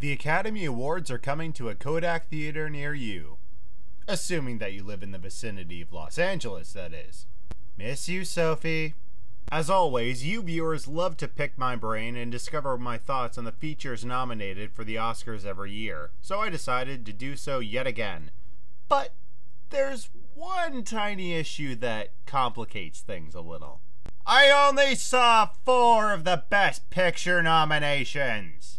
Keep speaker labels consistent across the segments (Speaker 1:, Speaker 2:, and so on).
Speaker 1: The Academy Awards are coming to a Kodak theater near you. Assuming that you live in the vicinity of Los Angeles, that is. Miss you, Sophie. As always, you viewers love to pick my brain and discover my thoughts on the features nominated for the Oscars every year, so I decided to do so yet again. But there's one tiny issue that complicates things a little. I only saw 4 of the Best Picture nominations!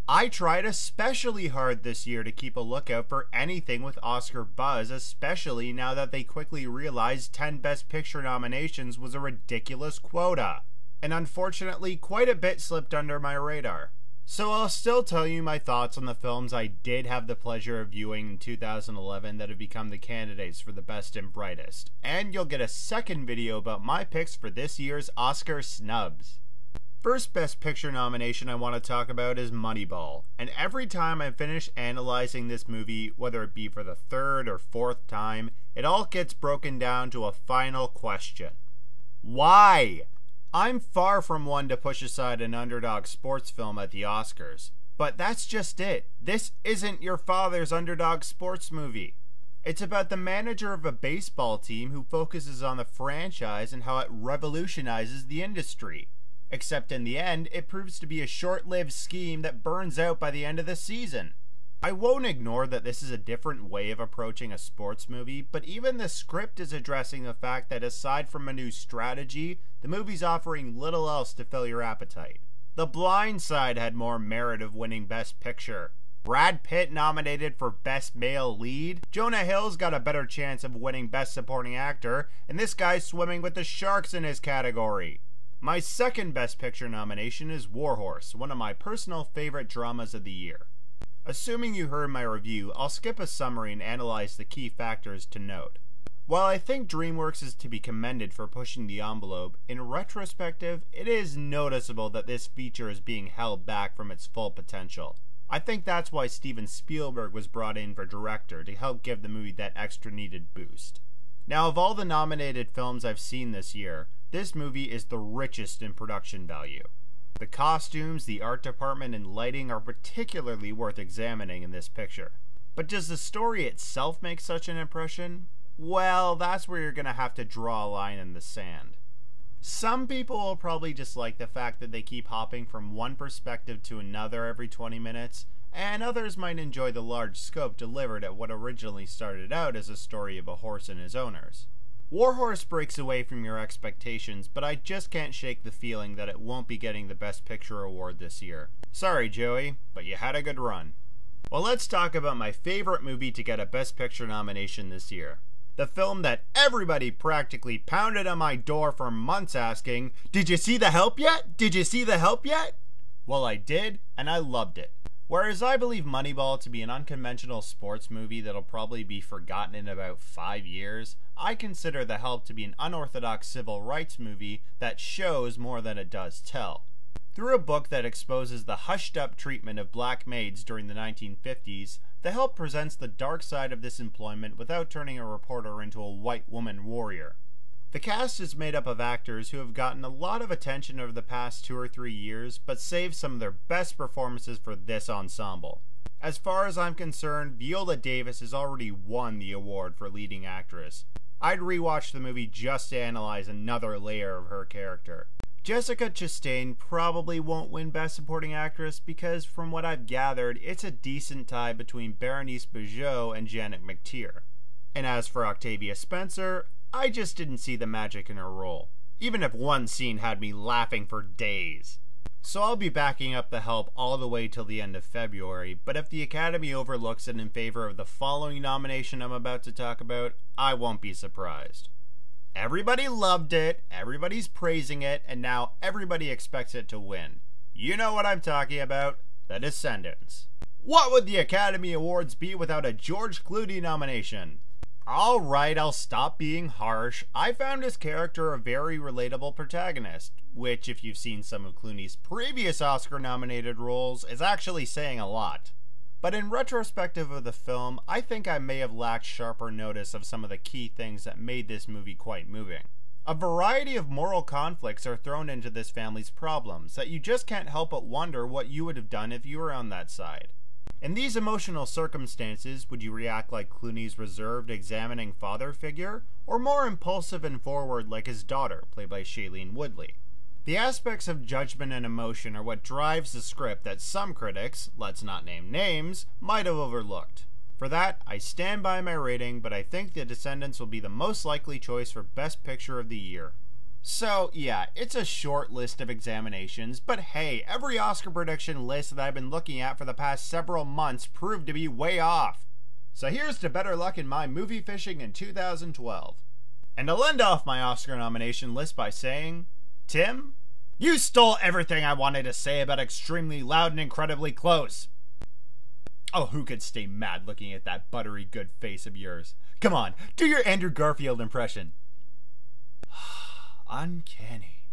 Speaker 1: I tried especially hard this year to keep a lookout for anything with Oscar buzz, especially now that they quickly realized 10 Best Picture nominations was a ridiculous quota. And unfortunately, quite a bit slipped under my radar. So I'll still tell you my thoughts on the films I did have the pleasure of viewing in 2011 that have become the candidates for the best and brightest. And you'll get a second video about my picks for this year's Oscar snubs. First Best Picture nomination I want to talk about is Moneyball, and every time I finish analyzing this movie, whether it be for the 3rd or 4th time, it all gets broken down to a final question. Why? I'm far from one to push aside an underdog sports film at the Oscars, but that's just it. This isn't your father's underdog sports movie. It's about the manager of a baseball team who focuses on the franchise and how it revolutionizes the industry. Except in the end, it proves to be a short-lived scheme that burns out by the end of the season. I won't ignore that this is a different way of approaching a sports movie, but even the script is addressing the fact that aside from a new strategy, the movie's offering little else to fill your appetite. The Blind Side had more merit of winning Best Picture. Brad Pitt nominated for Best Male Lead. Jonah Hill's got a better chance of winning Best Supporting Actor, and this guy's swimming with the sharks in his category. My second Best Picture nomination is War Horse, one of my personal favorite dramas of the year. Assuming you heard my review, I'll skip a summary and analyze the key factors to note. While I think DreamWorks is to be commended for pushing the envelope, in retrospective, it is noticeable that this feature is being held back from its full potential. I think that's why Steven Spielberg was brought in for director, to help give the movie that extra needed boost. Now, of all the nominated films I've seen this year, this movie is the richest in production value. The costumes, the art department, and lighting are particularly worth examining in this picture. But does the story itself make such an impression? Well, that's where you're going to have to draw a line in the sand. Some people will probably dislike the fact that they keep hopping from one perspective to another every 20 minutes, and others might enjoy the large scope delivered at what originally started out as a story of a horse and his owners. War Horse breaks away from your expectations, but I just can't shake the feeling that it won't be getting the Best Picture award this year. Sorry, Joey, but you had a good run. Well, let's talk about my favorite movie to get a Best Picture nomination this year. The film that everybody practically pounded on my door for months asking, "Did you see The Help yet? Did you see The Help yet?" Well, I did, and I loved it. Whereas I believe Moneyball to be an unconventional sports movie that'll probably be forgotten in about 5 years, I consider The Help to be an unorthodox civil rights movie that shows more than it does tell. Through a book that exposes the hushed-up treatment of black maids during the 1950s, The Help presents the dark side of this employment without turning a reporter into a white woman warrior. The cast is made up of actors who have gotten a lot of attention over the past 2 or 3 years, but saved some of their best performances for this ensemble. As far as I'm concerned, Viola Davis has already won the award for leading actress. I'd rewatch the movie just to analyze another layer of her character. Jessica Chastain probably won't win Best Supporting Actress because, from what I've gathered, it's a decent tie between Berenice Bejo and Janet McTeer. And as for Octavia Spencer, I just didn't see the magic in her role, even if one scene had me laughing for days. So I'll be backing up The Help all the way till the end of February, but if the Academy overlooks it in favor of the following nomination I'm about to talk about, I won't be surprised. Everybody loved it, everybody's praising it, and now everybody expects it to win. You know what I'm talking about, The Descendants. What would the Academy Awards be without a George Clooney nomination? Alright, I'll stop being harsh. I found his character a very relatable protagonist, which, if you've seen some of Clooney's previous Oscar-nominated roles, is actually saying a lot. But in retrospective of the film, I think I may have lacked sharper notice of some of the key things that made this movie quite moving. A variety of moral conflicts are thrown into this family's problems that you just can't help but wonder what you would have done if you were on that side. In these emotional circumstances, would you react like Clooney's reserved, examining father figure, or more impulsive and forward like his daughter, played by Shailene Woodley? The aspects of judgment and emotion are what drives the script that some critics, let's not name names, might have overlooked. For that, I stand by my rating, but I think The Descendants will be the most likely choice for Best Picture of the year. So, yeah, it's a short list of examinations, but hey, every Oscar prediction list that I've been looking at for the past several months proved to be way off. So here's to better luck in my movie fishing in 2012. And I'll end off my Oscar nomination list by saying, Tim, you stole everything I wanted to say about Extremely Loud and Incredibly Close. Oh, who could stay mad looking at that buttery good face of yours? Come on, do your Andrew Garfield impression. Uncanny.